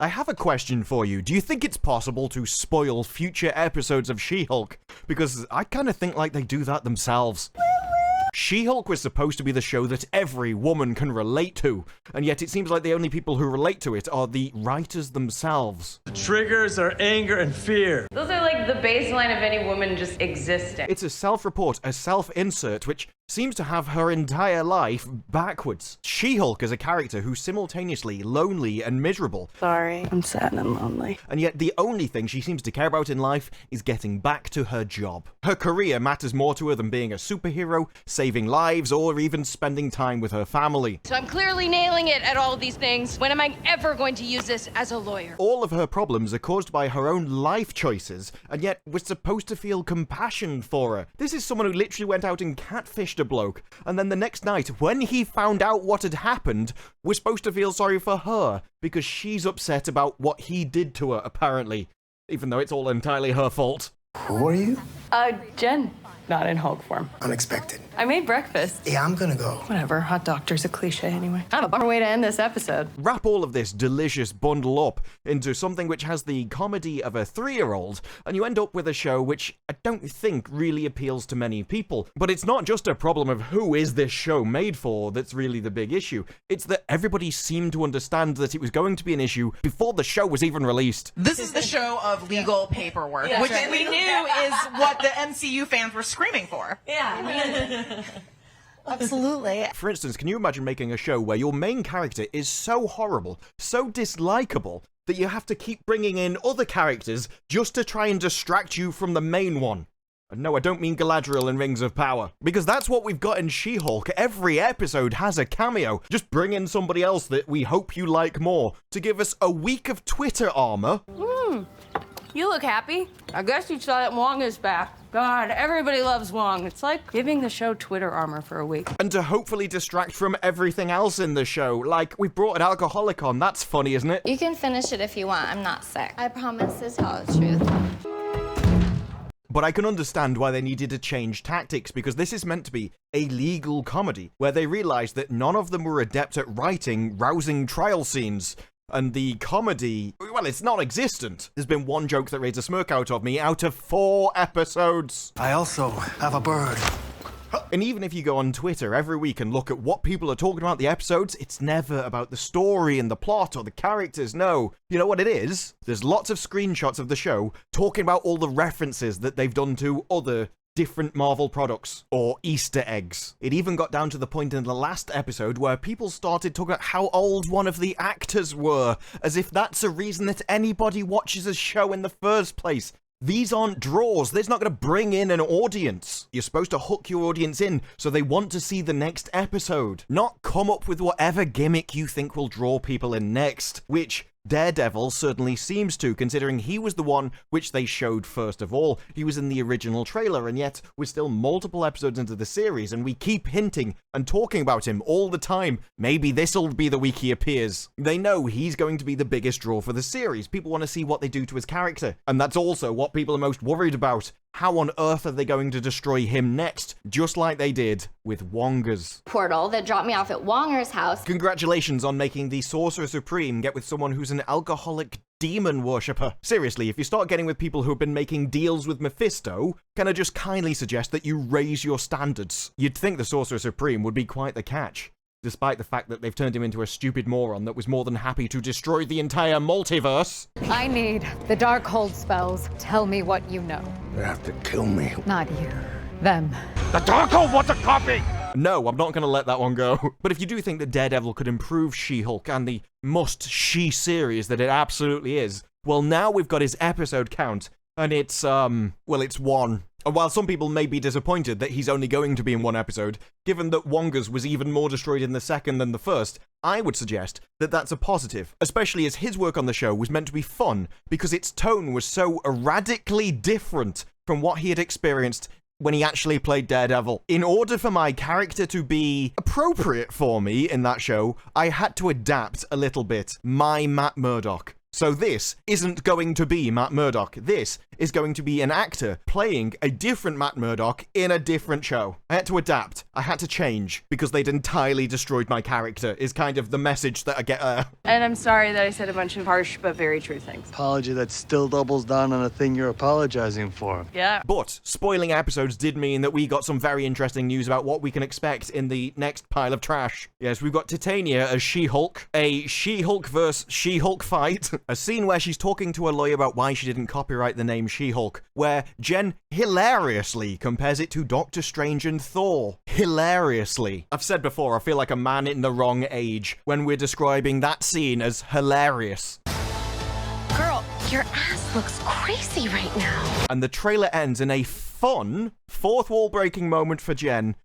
I have a question for you. Do you think it's possible to spoil future episodes of She-Hulk? Because I kind of think like they do that themselves. She-Hulk was supposed to be the show that every woman can relate to, and yet it seems like the only people who relate to it are the writers themselves. The triggers are anger and fear. Those are like the baseline of any woman just existing. It's a self-report, a self-insert, which seems to have her entire life backwards. She-Hulk is a character who's simultaneously lonely and miserable. Sorry, I'm sad and lonely. And yet the only thing she seems to care about in life is getting back to her job. Her career matters more to her than being a superhero, saving lives, or even spending time with her family. So I'm clearly nailing it at all of these things. When am I ever going to use this as a lawyer? All of her problems are caused by her own life choices, and yet we're supposed to feel compassion for her. This is someone who literally went out and catfished a bloke, and then the next night, when he found out what had happened, we're supposed to feel sorry for her, because she's upset about what he did to her, apparently. Even though it's all entirely her fault. Who are you? Jen. Not in Hulk form. Unexpected. I made breakfast. Yeah, I'm gonna go. Whatever, hot doctor's a cliche anyway. Kind of a bummer way to end this episode. Wrap all of this delicious bundle up into something which has the comedy of a 3-year-old, and you end up with a show which I don't think really appeals to many people. But it's not just a problem of who is this show made for that's really the big issue. It's that everybody seemed to understand that it was going to be an issue before the show was even released. This is the show of legal paperwork, which we knew is what the MCU fans were screaming for. Yeah. Absolutely. For instance, can you imagine making a show where your main character is so horrible, so dislikable, that you have to keep bringing in other characters just to try and distract you from the main one? And no, I don't mean Galadriel in Rings of Power, because that's what we've got in She-Hulk. Every episode has a cameo. Just bring in somebody else that we hope you like more to give us a week of Twitter armor. You look happy. I guess you saw that Wong is back. God, everybody loves Wong. It's like giving the show Twitter armor for a week. And to hopefully distract from everything else in the show. Like, we brought an alcoholic on. That's funny, isn't it? You can finish it if you want. I'm not sick. I promise to tell the truth. But I can understand why they needed to change tactics, because this is meant to be a legal comedy, where they realized that none of them were adept at writing rousing trial scenes. And the comedy, well, it's non-existent. There's been one joke that raised a smirk out of me out of 4 episodes. I also have a bird. And even if you go on Twitter every week and look at what people are talking about the episodes, it's never about the story and the plot or the characters, no. You know what it is? There's lots of screenshots of the show talking about all the references that they've done to other different Marvel products or Easter eggs. It even got down to the point in the last episode where people started talking about how old one of the actors were, as if that's a reason that anybody watches a show in the first place. These aren't draws. That's not going to bring in an audience. You're supposed to hook your audience in so they want to see the next episode, not come up with whatever gimmick you think will draw people in next, which Daredevil certainly seems to, considering he was the one which they showed first of all. He was in the original trailer, and yet we're still multiple episodes into the series, and we keep hinting and talking about him all the time. Maybe this'll be the week he appears. They know he's going to be the biggest draw for the series. People want to see what they do to his character, and that's also what people are most worried about. How on earth are they going to destroy him next? Just like they did with Wonga's Portal that dropped me off at Wonger's house. Congratulations on making the Sorcerer Supreme get with someone who's an alcoholic demon worshipper. Seriously, if you start getting with people who have been making deals with Mephisto, can I just kindly suggest that you raise your standards? You'd think the Sorcerer Supreme would be quite the catch, despite the fact that they've turned him into a stupid moron that was more than happy to destroy the entire multiverse. I need the Darkhold spells. Tell me what you know. You have to kill me. Not you. Them. The Darkhold wants a copy! No, I'm not going to let that one go. But if you do think that Daredevil could improve She-Hulk and the must-she series that it absolutely is, well, now we've got his episode count, and it's, well, it's 1. And while some people may be disappointed that he's only going to be in 1 episode, given that Wonga's was even more destroyed in the second than the first, I would suggest that that's a positive, especially as his work on the show was meant to be fun, because its tone was so radically different from what he had experienced when he actually played Daredevil. In order for my character to be appropriate for me in that show, I had to adapt a little bit my Matt Murdock. So this isn't going to be Matt Murdock. This is going to be an actor playing a different Matt Murdock in a different show. I had to adapt. I had to change because they'd entirely destroyed my character, is kind of the message that I get And I'm sorry that I said a bunch of harsh but very true things. Apology that still doubles down on a thing you're apologizing for. Yeah. But spoiling episodes did mean that we got some very interesting news about what we can expect in the next pile of trash. Yes, we've got Titania as She-Hulk, a She-Hulk versus She-Hulk fight, a scene where she's talking to a lawyer about why she didn't copyright the name She-Hulk, where Jen hilariously compares it to Doctor Strange and Thor. Hilariously. I've said before, I feel like a man in the wrong age when we're describing that scene as hilarious. Girl, your ass looks crazy right now. And the trailer ends in a fun, fourth wall breaking moment for Jen.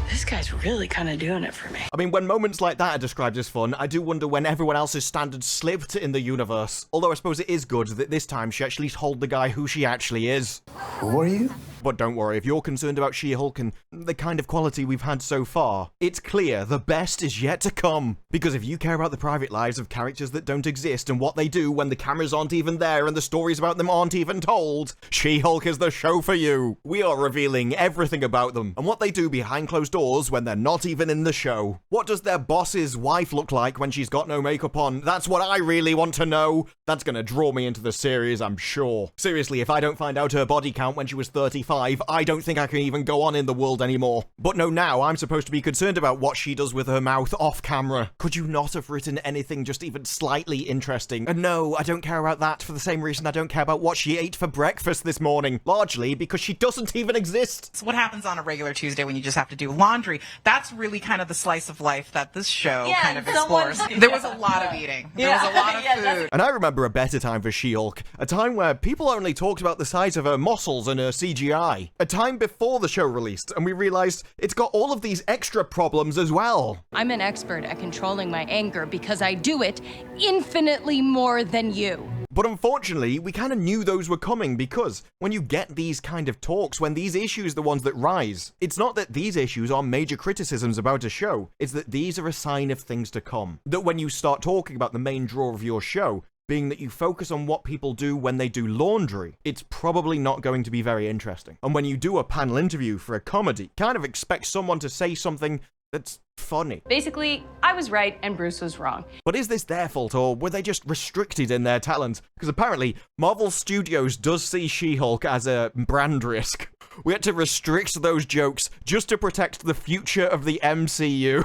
This guy's really kind of doing it for me. I mean, when moments like that are described as fun, I do wonder when everyone else's standards slipped in the universe. Although I suppose it is good that this time she actually told the guy who she actually is. Who are you? But don't worry, if you're concerned about She-Hulk and the kind of quality we've had so far, it's clear the best is yet to come. Because if you care about the private lives of characters that don't exist and what they do when the cameras aren't even there and the stories about them aren't even told, She-Hulk is the show for you. We are revealing everything about them and what they do behind closed doors when they're not even in the show. What does their boss's wife look like when she's got no makeup on? That's what I really want to know. That's gonna draw me into the series, I'm sure. Seriously, if I don't find out her body count when she was 35, I don't think I can even go on in the world anymore. But no, now I'm supposed to be concerned about what she does with her mouth off camera. Could you not have written anything just even slightly interesting? And no, I don't care about that for the same reason I don't care about what she ate for breakfast this morning. Largely because she doesn't even exist. So what happens on a regular Tuesday when you just have to do laundry? That's really kind of the slice of life that this show kind of explores. There was a lot of eating. There was a lot of food. And I remember a better time for She-Hulk. A time where people only talked about the size of her muscles and her CGI. A time before the show released, and we realized it's got all of these extra problems as well. I'm an expert at controlling my anger because I do it infinitely more than you. But unfortunately, we kind of knew those were coming because when you get these kind of talks, when these issues are the ones that rise, it's not that these issues are major criticisms about a show, it's that these are a sign of things to come. That when you start talking about the main draw of your show, being that you focus on what people do when they do laundry, it's probably not going to be very interesting. And when you do a panel interview for a comedy, kind of expect someone to say something that's funny. Basically, I was right and Bruce was wrong. But is this their fault, or were they just restricted in their talent? Because apparently, Marvel Studios does see She-Hulk as a brand risk. We had to restrict those jokes just to protect the future of the MCU.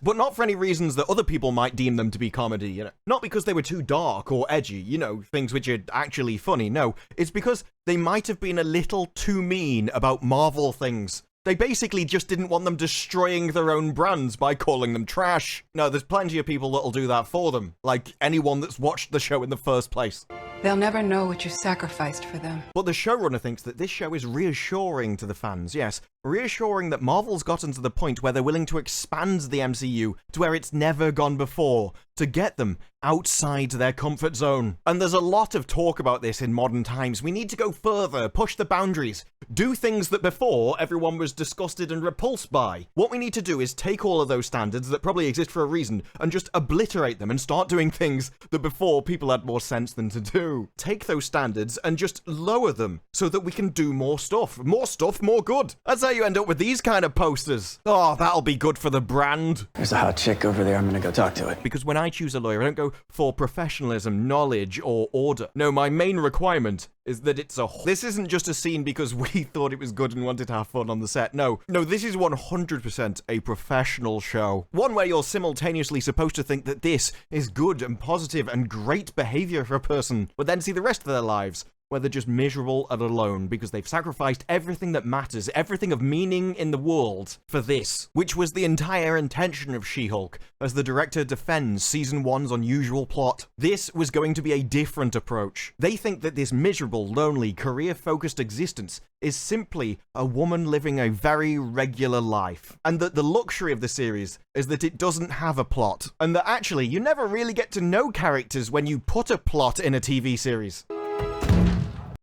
But not for any reasons that other people might deem them to be comedy, you know. Not because they were too dark or edgy, you know, things which are actually funny, no. It's because they might have been a little too mean about Marvel things. They basically just didn't want them destroying their own brands by calling them trash. No, there's plenty of people that'll do that for them, like anyone that's watched the show in the first place. They'll never know what you sacrificed for them. But the showrunner thinks that this show is reassuring to the fans, yes. Reassuring that Marvel's gotten to the point where they're willing to expand the MCU to where it's never gone before, to get them outside their comfort zone. And there's a lot of talk about this in modern times. We need to go further, push the boundaries, do things that before everyone was disgusted and repulsed by. What we need to do is take all of those standards that probably exist for a reason and just obliterate them and start doing things that before people had more sense than to do. Take those standards and just lower them so that we can do more stuff. More stuff, more good. That's how you end up with these kind of posters. Oh, that'll be good for the brand. There's a hot chick over there. I'm gonna go talk to it. Because when I choose a lawyer, I don't go for professionalism, knowledge, or order. No, my main requirement is that it's a... This isn't just a scene because we thought it was good and wanted to have fun on the set. No, this is 100% a professional show. One where you're simultaneously supposed to think that this is good and positive and great behavior for a person, but then see the rest of their lives where they're just miserable and alone because they've sacrificed everything that matters, everything of meaning in the world for this, which was the entire intention of She-Hulk, as the director defends Season 1's unusual plot. This was going to be a different approach. They think that this miserable, lonely, career-focused existence is simply a woman living a very regular life, and that the luxury of the series is that it doesn't have a plot, and that actually you never really get to know characters when you put a plot in a TV series.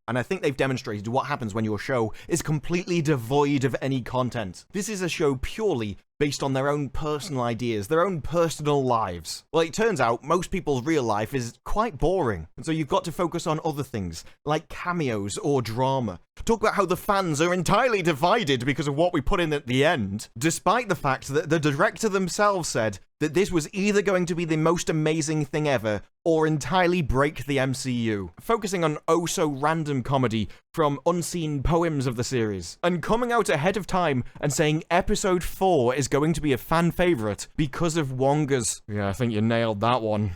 And I think they've demonstrated what happens when your show is completely devoid of any content. This is a show purely based on their own personal ideas, their own personal lives. Well, it turns out most people's real life is quite boring, and so you've got to focus on other things, like cameos or drama. Talk about how the fans are entirely divided because of what we put in at the end, despite the fact that the director themselves said that this was either going to be the most amazing thing ever or entirely break the MCU, focusing on oh-so-random comedy from unseen poems of the series, and coming out ahead of time and saying Episode 4 is going to be a fan favourite because of Wonga's. Yeah, I think you nailed that one.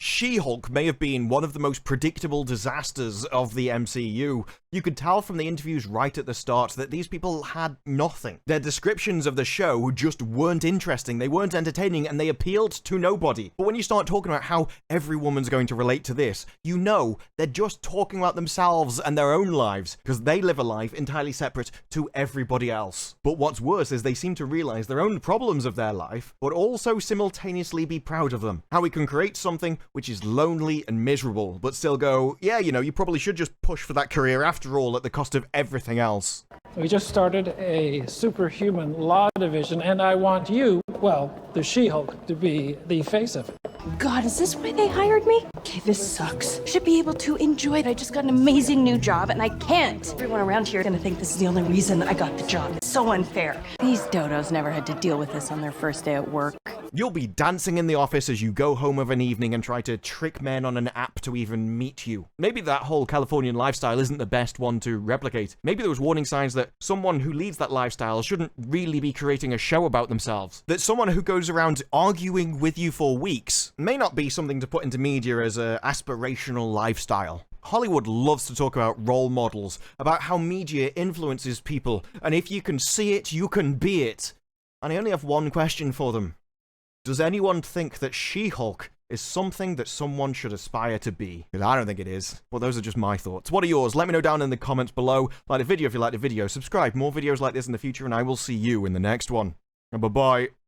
She-Hulk may have been one of the most predictable disasters of the MCU. You could tell from the interviews right at the start that these people had nothing. Their descriptions of the show just weren't interesting, they weren't entertaining, and they appealed to nobody. But when you start talking about how every woman's going to relate to this, you know they're just talking about themselves and their own lives, because they live a life entirely separate to everybody else. But what's worse is they seem to realize their own problems of their life, but also simultaneously be proud of them. How we can create something which is lonely and miserable, but still go, yeah, you know, you probably should just push for that career after all at the cost of everything else. We just started a superhuman law division, and I want you, well, the She-Hulk, to be the face of it. God, is this why they hired me? Okay, this sucks. Should be able to enjoy it. I just got an amazing new job, and I can't. Everyone around here is gonna think this is the only reason I got the job. It's so unfair. These dodos never had to deal with this on their first day at work. You'll be dancing in the office as you go home of an evening and try to trick men on an app to even meet you. Maybe that whole Californian lifestyle isn't the best one to replicate. Maybe there was warning signs that someone who leads that lifestyle shouldn't really be creating a show about themselves. That someone who goes around arguing with you for weeks may not be something to put into media as an aspirational lifestyle. Hollywood loves to talk about role models, about how media influences people, and if you can see it, you can be it. And I only have one question for them. Does anyone think that She-Hulk is something that someone should aspire to be? Because I don't think it is. Well, those are just my thoughts. What are yours? Let me know down in the comments below. Like the video if you like the video. Subscribe. More videos like this in the future, and I will see you in the next one. And bye-bye.